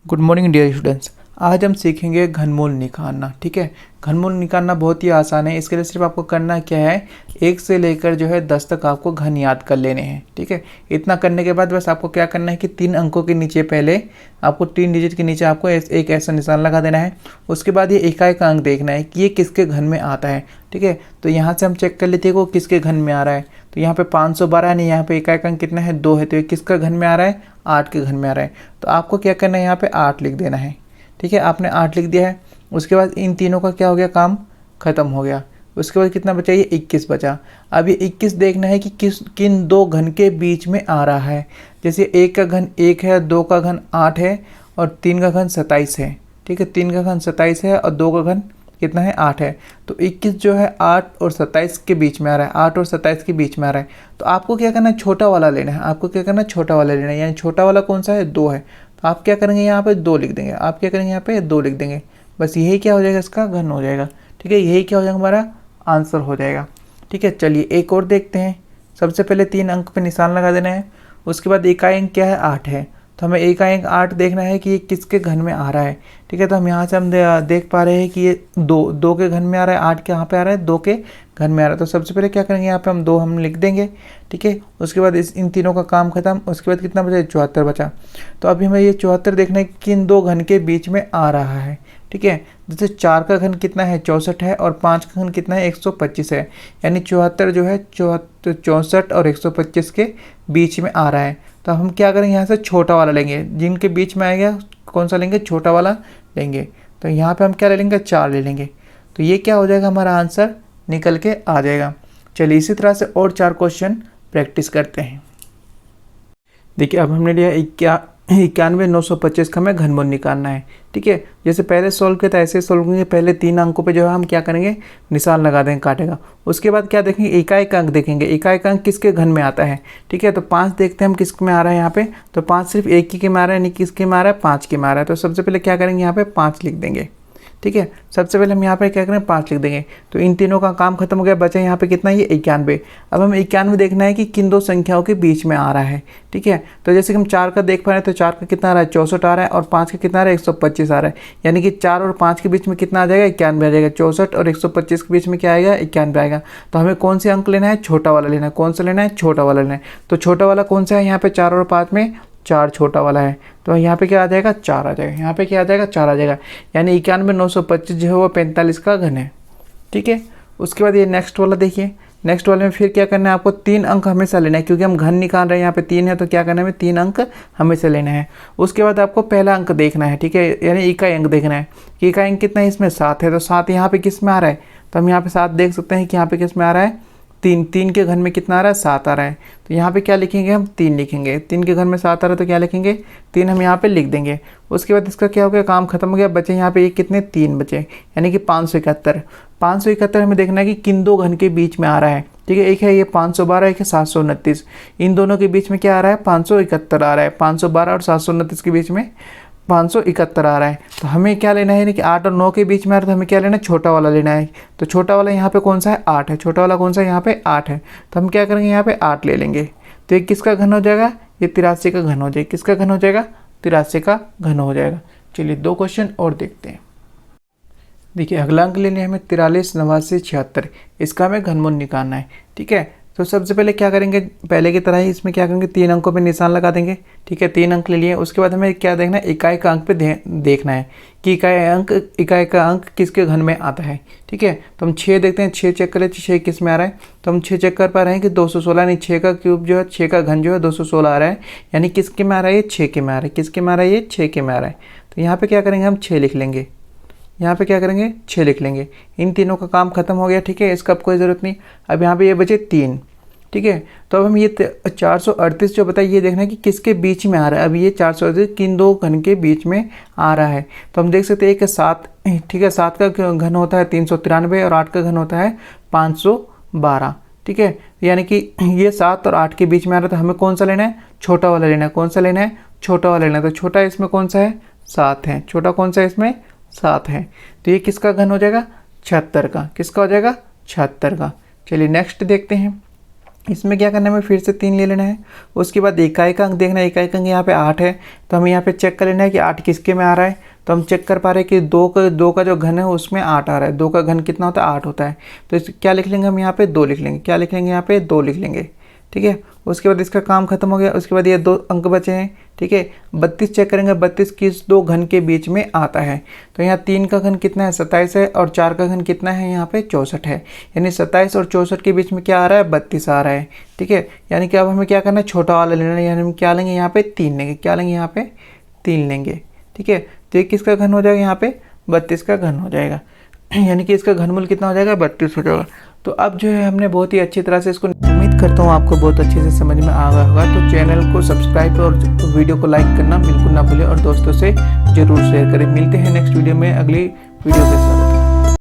Good morning dear students. आज हम सीखेंगे घनमूल निकालना। ठीक है, घनमूल निकालना बहुत ही आसान है। इसके लिए सिर्फ आपको करना क्या है, 1 से लेकर जो है 10 तक आपको घन याद कर लेने हैं। ठीक है, इतना करने के बाद बस आपको क्या करना है कि 3 अंकों के नीचे पहले आपको 3 डिजिट के नीचे आपको एक ऐसा निशान लगा देना है। उसके बाद ये इकाई का अंक देखना है कि ये किसके घन में आता है। ठीक है, तो यहाँ से हम चेक कर लेते हैं वो किसके घन में आ रहा है। तो यहाँ पे 512 नहीं, यहाँ पे इकाई का अंक कितना है 2 है, तो ये किसका घन में आ रहा है 8 के घन में आ रहा है। तो आपको क्या करना है, यहाँ पे 8 लिख देना है। ठीक है, आपने 8 लिख दिया है। उसके बाद इन तीनों का क्या हो गया, काम खत्म हो गया। उसके बाद कितना बचा, ये 21 बचा। अब ये 21 देखना है कि किन दो घन के बीच में आ रहा है। जैसे 1 का घन 1 है, 2 का घन 8 है और 3 का घन 27 है। ठीक है, 3 का घन 27 है और 2 का घन कितना है 8 है। तो 21 जो है 8 और 27 के बीच में आ रहा है, 8 और 27 के बीच में आ रहा है। तो आपको क्या करना है, छोटा वाला लेना है। आपको क्या करना है, छोटा वाला लेना है। यानी छोटा वाला कौन सा है, 2 है। तो आप क्या करेंगे, यहाँ पे 2 लिख देंगे। आप क्या करेंगे, यहाँ पे 2 लिख देंगे। बस यही क्या हो जाएगा, इसका घन हो जाएगा। ठीक है, यही क्या हो जाएगा, हमारा आंसर हो जाएगा। ठीक है, चलिए एक और देखते हैं। सबसे पहले 3 अंक पे निशान लगा देना है। उसके बाद इकाई अंक क्या है, 8 है। तो हमें इकाई अंक 8 देखना है कि ये किसके घन में आ रहा है। ठीक है, तो हम यहाँ से हम देख पा रहे हैं कि ये 2 के घन में आ रहा है। 8 के यहाँ पे आ रहा है, 2 के घन में आ रहा है। तो सबसे पहले क्या करेंगे, यहाँ पे हम 2 हम लिख देंगे। ठीक है, उसके बाद इन तीनों का काम खत्म। उसके बाद कितना बचा, 74 बचा। तो अभी हमें ये 74 देखना है कि किन 2 घन के बीच में आ रहा है। ठीक है, जैसे 4 का घन कितना है 64 है और 5 का घन कितना है 125 है। यानी 74 जो है 64 और 125 के बीच में आ रहा है। तो हम क्या करेंगे, यहाँ से छोटा वाला लेंगे। जिनके बीच में आएगा कौन सा लेंगे, छोटा वाला लेंगे। तो यहाँ पे हम क्या ले लेंगे, 4 ले लेंगे। तो ये क्या हो जाएगा, हमारा आंसर निकल के आ जाएगा। चलिए इसी तरह से और 4 क्वेश्चन प्रैक्टिस करते हैं। देखिए, अब हमने लिया 91,925 का हमें घनमूल निकालना है। ठीक है, जैसे पहले सॉल्व किया था ऐसे सॉल्व करेंगे। पहले 3 अंकों पे जो है हम क्या करेंगे, निशान लगा देंगे कांटे का। उसके बाद क्या देखेंगे, इकाई का अंक देखेंगे। इकाई का अंक किसके घन में आता है। ठीक है, तो 5 देखते हैं हम किस में आ रहा है यहाँ पे। तो 5 सिर्फ एक ही के में आ रहा है, यानी किसके में आ रहा है, 5 के में आ रहा है। तो सबसे पहले क्या करेंगे, यहाँ पे 5 लिख देंगे। ठीक है, सबसे पहले हम यहाँ पे क्या करें, 5 लिख देंगे। तो इन तीनों का काम खत्म हो गया। बचा यहाँ पे कितना, ये 91। अब हम 91 देखना है कि किन 2 संख्याओं के बीच में आ रहा है। ठीक है, तो जैसे कि हम 4 का देख पा रहे हैं, तो 4 का कितना आ रहा है, 64 आ रहा है और 5 का कितना आ रहा है, 125 आ रहा है। यानी कि 4 और 5 के बीच में कितना आ जाएगा, 91 आ जाएगा। 64 और 125 के बीच में क्या आएगा, 91 आएगा। तो हमें कौन से अंक लेना है, छोटा वाला लेना है। कौन सा लेना है, छोटा वाला लेना है। तो छोटा वाला कौन सा है, यहाँ पे 4 और 5 में 4 छोटा वाला है। तो यहाँ पे क्या आ जाएगा, 4 आ जाएगा। यहाँ पे क्या आ जाएगा, 4 आ जाएगा। यानी 91,925 जो है वो 45 का घन है। ठीक है, उसके बाद ये नेक्स्ट वाला देखिए। नेक्स्ट वाले में फिर क्या करना है, आपको 3 अंक हमेशा लेना है, क्योंकि हम घन निकाल रहे हैं। यहाँ पे 3 है तो क्या करना है, हमें 3 अंक हमेशा लेना है। उसके बाद आपको पहला अंक देखना है। ठीक है, यानी इकाई अंक देखना है कि इकाई अंक कितना है, इसमें 7 है। तो 7 यहाँ पे किस में आ रहा है, तो हम यहाँ पे 7 देख सकते हैं कि यहाँ पे किस में आ रहा है, 3 के घन में कितना आ रहा है, 7 आ रहा है। तो यहाँ पे क्या लिखेंगे, हम 3 लिखेंगे। 3 के घन में 7 आ रहा है तो क्या लिखेंगे, 3 हम यहाँ पे लिख देंगे। उसके बाद इसका क्या हो गया, काम खत्म हो गया। बचे यहाँ पे ये कितने, 3 बचे, यानी कि 571। 571 हमें देखना है कि किन 2 घन के बीच में आ रहा है। ठीक है, एक है ये 512, एक है 729। इन दोनों के बीच में क्या आ रहा है, 571 आ रहा है। 512 और 729 के बीच में 571 आ रहा है। तो हमें क्या लेना है, कि 8 और 9 के बीच में आ रहा है। तो हमें क्या लेना है, छोटा वाला लेना है। तो छोटा वाला यहाँ पे कौन सा है, 8 है। छोटा वाला कौन सा है, यहाँ पे 8 है। तो हम क्या करेंगे, यहाँ पे 8 ले लेंगे। तो ये किसका घन हो जाएगा, ये 83 का घन हो जाएगा। किसका घन हो जाएगा, 83 का घन हो जाएगा। चलिए 2 क्वेश्चन और देखते हैं। देखिए, अगला अंक लेने हमें 43, 89, 76। इसका हमें घनमूल निकालना है। ठीक है, तो सबसे पहले क्या करेंगे, पहले की तरह ही इसमें क्या करेंगे, 3 अंकों पे निशान लगा देंगे। ठीक है, 3 अंक ले लिए। उसके बाद हमें क्या देखना है, इकाई का अंक पे देखना है कि इकाई का अंक किसके घन में आता है। ठीक है, तो हम 6 देखते हैं। 6 चेक करें, 6 किस में आ रहा है। तो हम 6 चेक कर पा रहे हैं कि 216, यानी 6 का क्यूब जो है, 6 का घन जो है 216 आ रहा है। यानी किसके में आ रहा है, ये 6 के में आ रहा है। किसके में आ रहा है, ये 6 के में आ रहा है। तो यहाँ पर क्या करेंगे, हम 6 लिख लेंगे। यहाँ पे क्या करेंगे, 6 लिख लेंगे। इन तीनों का काम खत्म हो गया। ठीक है, इसका अब कोई ज़रूरत नहीं। अब यहाँ पे ये बचे 3। ठीक है, तो अब हम ये 438 जो बताइए, ये देखना है कि किसके बीच में आ रहा है। अब ये 438 किन 2 घन के बीच में आ रहा है। तो हम देख सकते हैं कि 7, ठीक है, 7 का घन होता है 393 और 8 का घन होता है 512। ठीक है, यानी कि ये 7 और 8 के बीच में आ रहा है। तो हमें कौन सा लेना है, छोटा वाला लेना है। कौन सा लेना है, छोटा वाला लेना है। तो छोटा इसमें कौन सा है, 7 है। छोटा कौन सा है, इसमें 7 है। तो ये किसका घन हो जाएगा, 76 का। किसका हो जाएगा, 76 का। चलिए नेक्स्ट देखते हैं। इसमें क्या करना है, हमें फिर से 3 ले लेना है। उसके बाद इकाई का अंक देखना है, इकाई का अंक यहाँ पे 8 है, तो हमें यहाँ पे चेक कर लेना है कि 8 किसके में आ रहा है। तो हम चेक कर पा रहे हैं कि 2 का जो घन है उसमें 8 आ रहा है। 2 का घन कितना होता है, 8 होता है। तो इस क्या लिख लेंगे हम यहाँ पे, 2 लिख लेंगे। क्या लिख लेंगे यहाँ पे, 2 लिख लेंगे, ठीक है। उसके बाद इसका काम खत्म हो गया। उसके बाद ये 2 अंक बचे हैं, ठीक है। 32 चेक करेंगे, 32 किस 2 घन के बीच में आता है। तो यहाँ 3 का घन कितना है, 27 है, और 4 का घन कितना है, यहाँ पे 64 है। यानी 27 और 64 के बीच में क्या आ रहा है, 32 आ रहा है, ठीक है। यानी कि अब हमें क्या करना है, छोटा वाला लेना है। यानी हम क्या लेंगे यहाँ पे, 3 लेंगे। क्या लेंगे यहाँ पे, 3 लेंगे, ठीक है। तो ये किसका घन हो जाएगा, यहाँ पे 32 का घन हो जाएगा। यानी कि इसका घनमूल कितना हो जाएगा, 32 हो जाएगा। तो अब जो है हमने बहुत ही अच्छी तरह से इसको, उम्मीद करता हूँ आपको बहुत अच्छे से समझ में आ गया होगा। तो चैनल को सब्सक्राइब और वीडियो को लाइक करना बिल्कुल ना भूलें और दोस्तों से ज़रूर शेयर करें। मिलते हैं नेक्स्ट वीडियो में अगली वीडियो के साथ।